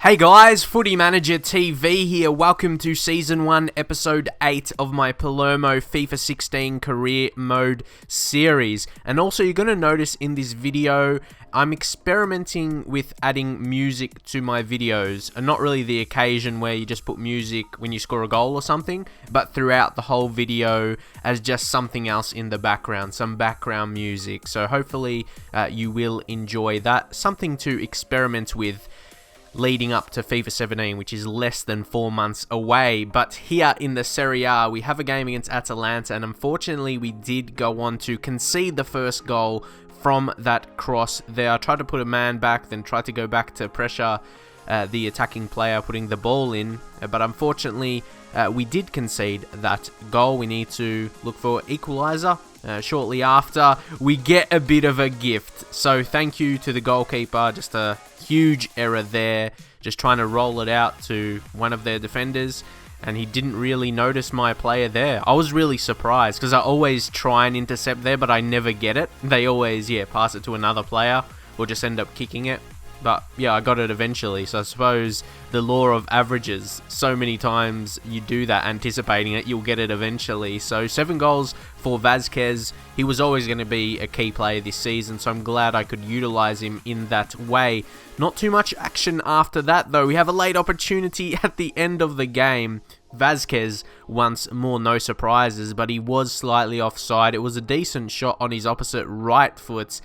Hey guys, Footy Manager TV here. Welcome to Season 1, Episode 8 of my Palermo FIFA 16 Career Mode series. And also you're going to notice in this video, I'm experimenting with adding music to my videos. And not really the occasion where you just put music when you score a goal or something, but throughout the whole video as just something else in the background, some background music. So hopefully you will enjoy that. Something to experiment with leading up to FIFA 17, which is less than 4 months away. But here in the Serie A, we have a game against Atalanta, and unfortunately we did go on to concede the first goal from that cross there. I tried to put a man back, then tried to go back to pressure the attacking player putting the ball in, but unfortunately we did concede that goal. We need to look for equaliser. Shortly after, we get a bit of a gift. So thank you to the goalkeeper. Just a huge error there. Just trying to roll it out to one of their defenders. And he didn't really notice my player there. I was really surprised because I always try and intercept there, but I never get it. They always, pass it to another player or just end up kicking it. But yeah, I got it eventually. So I suppose the law of averages, so many times you do that anticipating it, you'll get it eventually. So 7 goals for Vazquez. He was always going to be a key player this season, so I'm glad I could utilize him in that way. Not too much action after that though. We have a late opportunity at the end of the game. Vazquez once more, no surprises, but he was slightly offside. It was a decent shot on his opposite right foot.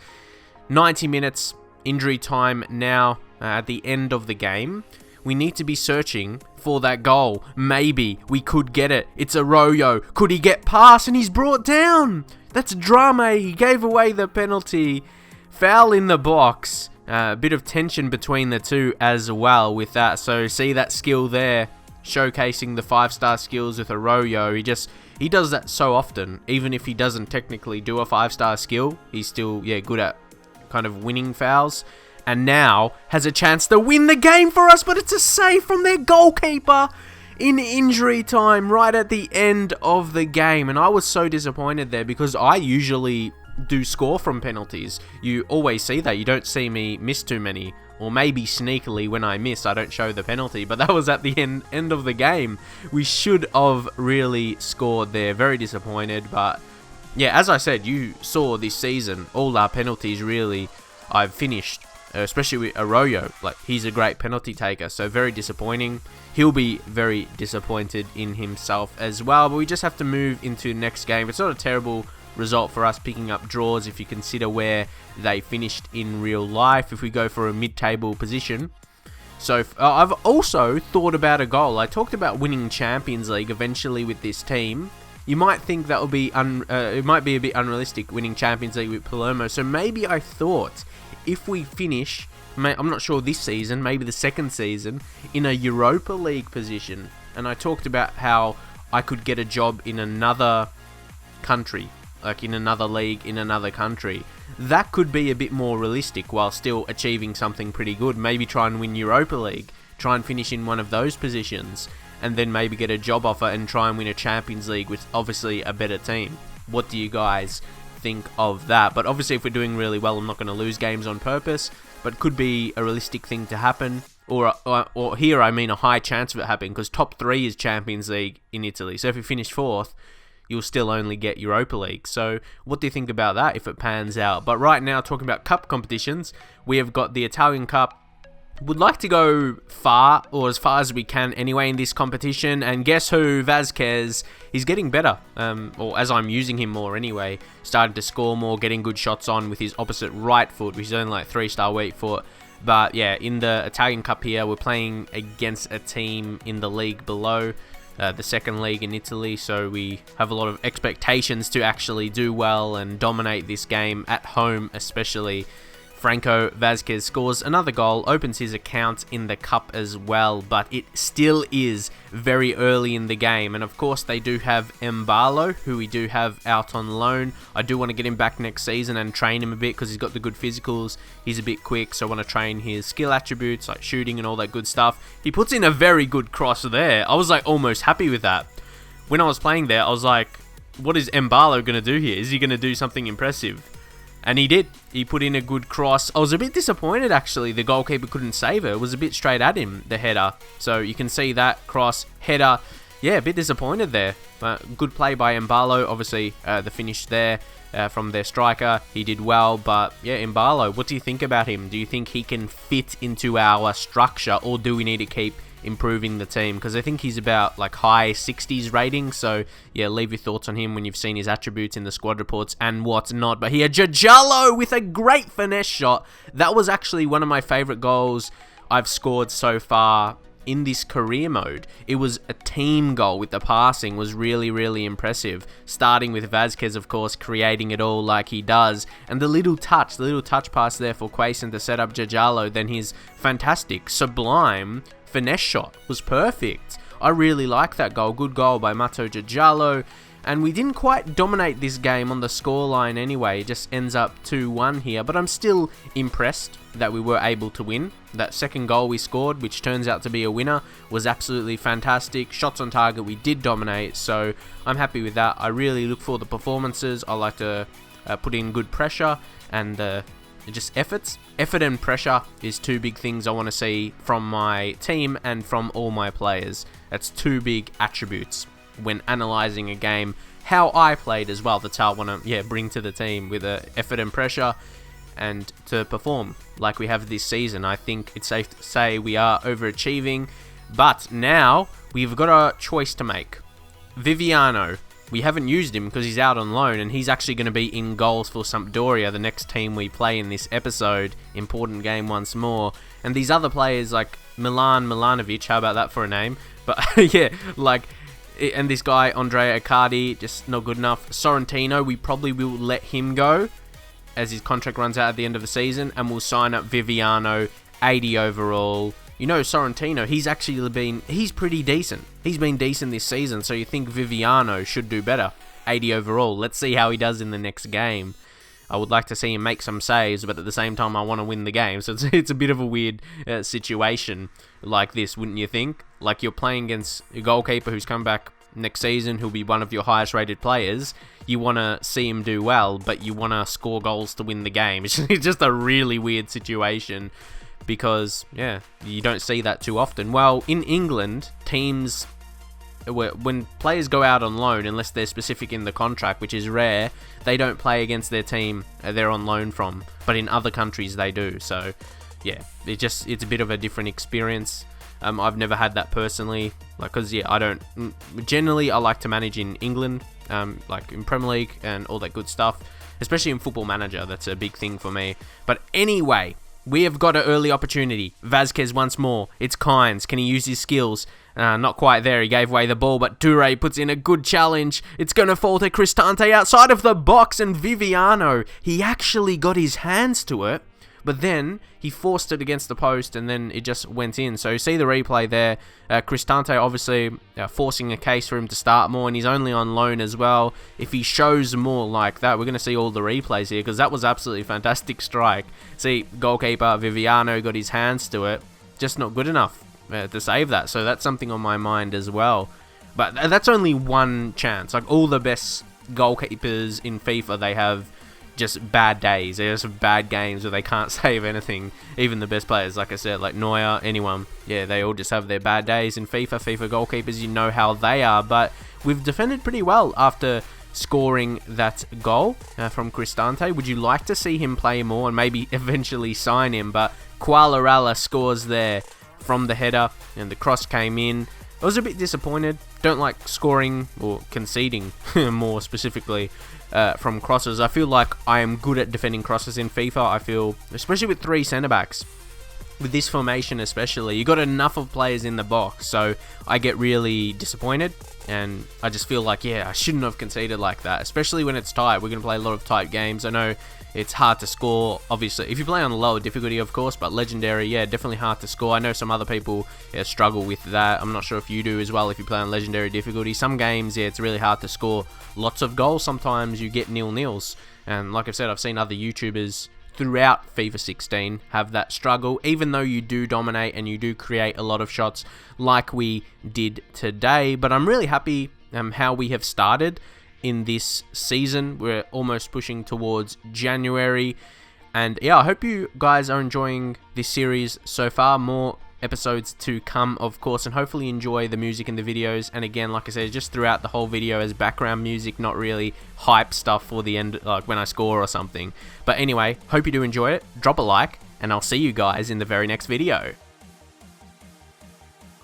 90 minutes. Injury time now at the end of the game. We need to be searching for that goal. Maybe we could get it. It's Arroyo. Could he get past? And he's brought down. That's drama. He gave away the penalty. Foul in the box. A bit of tension between the two as well with that. So see that skill there. Showcasing the 5-star skills with Arroyo. He does that so often. Even if he doesn't technically do a 5-star skill, he's still good at kind of winning fouls, and now has a chance to win the game for us, but it's a save from their goalkeeper in injury time right at the end of the game. And I was so disappointed there because I usually do score from penalties. You always see that. You don't see me miss too many, or maybe sneakily when I miss I don't show the penalty, but that was at the end of the game. We should have really scored there. Very disappointed, but yeah, as I said, you saw this season, all our penalties really I've finished, especially with Arroyo. Like, he's a great penalty taker, so very disappointing. He'll be very disappointed in himself as well, but we just have to move into the next game. It's not a terrible result for us picking up draws if you consider where they finished in real life, if we go for a mid-table position. So I've also thought about a goal. I talked about winning Champions League eventually with this team. You might think that would be it might be a bit unrealistic winning Champions League with Palermo. So maybe I thought if we finish, I'm not sure this season, maybe the second season, in a Europa League position. And I talked about how I could get a job in another country, like in another league in another country. That could be a bit more realistic while still achieving something pretty good. Maybe try and win Europa League, try and finish in one of those positions, and then maybe get a job offer and try and win a Champions League with obviously a better team. What do you guys think of that? But obviously if we're doing really well, I'm not going to lose games on purpose, but could be a realistic thing to happen. Or here I mean a high chance of it happening, because top 3 is Champions League in Italy. So if you finish 4th, you'll still only get Europa League. So what do you think about that if it pans out? But right now, talking about cup competitions, we have got the Italian Cup. Would like to go far, or as far as we can anyway in this competition, and guess who? Vazquez. He's getting better, or as I'm using him more anyway, starting to score more, getting good shots on with his opposite right foot, which is only like 3-star weak foot. But yeah, in the Italian Cup here, we're playing against a team in the league below, the second league in Italy, so we have a lot of expectations to actually do well and dominate this game at home especially. Franco Vazquez scores another goal, opens his account in the cup as well, but it still is very early in the game. And of course they do have Mbalo, who we do have out on loan. I do want to get him back next season and train him a bit because he's got the good physicals. He's a bit quick, so I want to train his skill attributes like shooting and all that good stuff. He puts in a very good cross there. I was like almost happy with that. When I was playing there, I was like, what is Mbalo going to do here? Is he going to do something impressive? And he did. He put in a good cross. I was a bit disappointed, actually. The goalkeeper couldn't save it. It was a bit straight at him, the header. So you can see that cross, header. Yeah, a bit disappointed there. But good play by Mbalo. Obviously, the finish there from their striker. He did well. But yeah, Mbalo, what do you think about him? Do you think he can fit into our structure, or do we need to keep improving the team? Because I think he's about like high 60s rating. So yeah, leave your thoughts on him when you've seen his attributes in the squad reports and what's not. But here, Jojalo with a great finesse shot. That was actually one of my favorite goals I've scored so far in this career mode. It was a team goal with the passing, was really, really impressive. Starting with Vazquez, of course, creating it all like he does. And the little touch pass there for Quaison to set up Jojalo, then his fantastic, sublime finesse shot was perfect. I really like that goal. Good goal by Mato Jojalo. And we didn't quite dominate this game on the scoreline anyway. It just ends up 2-1 here. But I'm still impressed that we were able to win. That second goal we scored, which turns out to be a winner, was absolutely fantastic. Shots on target, we did dominate. So I'm happy with that. I really look for the performances. I like to put in good pressure and just efforts. Effort and pressure is two big things I want to see from my team and from all my players. That's two big attributes when analysing a game. How I played as well, that's how I want to bring to the team with effort and pressure, and to perform like we have this season. I think it's safe to say we are overachieving, but now we've got a choice to make. Viviano, we haven't used him because he's out on loan, and he's actually going to be in goals for Sampdoria, the next team we play in this episode. Important game once more. And these other players like Milanovic, how about that for a name? But yeah, like, and this guy, Andrea Icardi, just not good enough. Sorrentino, we probably will let him go as his contract runs out at the end of the season, and we'll sign up Viviano, 80 overall. You know, Sorrentino, he's pretty decent. He's been decent this season, so you think Viviano should do better. 80 overall. Let's see how he does in the next game. I would like to see him make some saves, but at the same time, I want to win the game. So it's a bit of a weird situation like this, wouldn't you think? Like, you're playing against a goalkeeper who's come back next season, who'll be one of your highest rated players. You want to see him do well, but you want to score goals to win the game. It's just a really weird situation because, yeah, you don't see that too often. Well, in England, teams, when players go out on loan, unless they're specific in the contract, which is rare, they don't play against their team they're on loan from. But in other countries, they do. So, yeah, it's a bit of a different experience. I've never had that personally, because generally I like to manage in England, like in Premier League and all that good stuff, especially in Football Manager. That's a big thing for me. But anyway, we have got an early opportunity. Vazquez once more. It's Kynes. Can he use his skills? Not quite there. He gave away the ball, but Toure puts in a good challenge. It's going to fall to Cristante outside of the box, and Viviano, he actually got his hands to it, but then he forced it against the post, and then it just went in. So you see the replay there. Cristante obviously forcing a case for him to start more, and he's only on loan as well. If he shows more like that, we're going to see all the replays here, because that was absolutely fantastic strike. See, goalkeeper Viviano got his hands to it, just not good enough to save that. So that's something on my mind as well. But that's only one chance. Like, all the best goalkeepers in FIFA, they have just bad days. They just have bad games where they can't save anything. Even the best players, like I said, like Neuer, anyone. Yeah, they all just have their bad days in FIFA. FIFA goalkeepers, you know how they are. But we've defended pretty well after scoring that goal from Cristante. Would you like to see him play more and maybe eventually sign him? But Quagliarella scores there from the header, and the cross came in. I was a bit disappointed. Don't like scoring or conceding, more specifically, from crosses. I feel like I am good at defending crosses in FIFA. I feel, especially with three centre-backs, with this formation especially, you got enough of players in the box, so I get really disappointed, and I just feel like, I shouldn't have conceded like that, especially when it's tight. We're going to play a lot of tight games. I know it's hard to score, obviously, if you play on lower difficulty, of course, but Legendary, definitely hard to score. I know some other people struggle with that. I'm not sure if you do as well if you play on Legendary difficulty. Some games, it's really hard to score lots of goals. Sometimes you get nil-nils, and like I've said, I've seen other YouTubers throughout FIFA 16 have that struggle, even though you do dominate and you do create a lot of shots like we did today. But I'm really happy how we have started. in this season. We're almost pushing towards January. And yeah, I hope you guys are enjoying this series so far. More episodes to come, of course, and hopefully enjoy the music in the videos. And again, like I said, just throughout the whole video as background music, not really hype stuff for the end, like when I score or something. But anyway, hope you do enjoy it. Drop a like, and I'll see you guys in the very next video.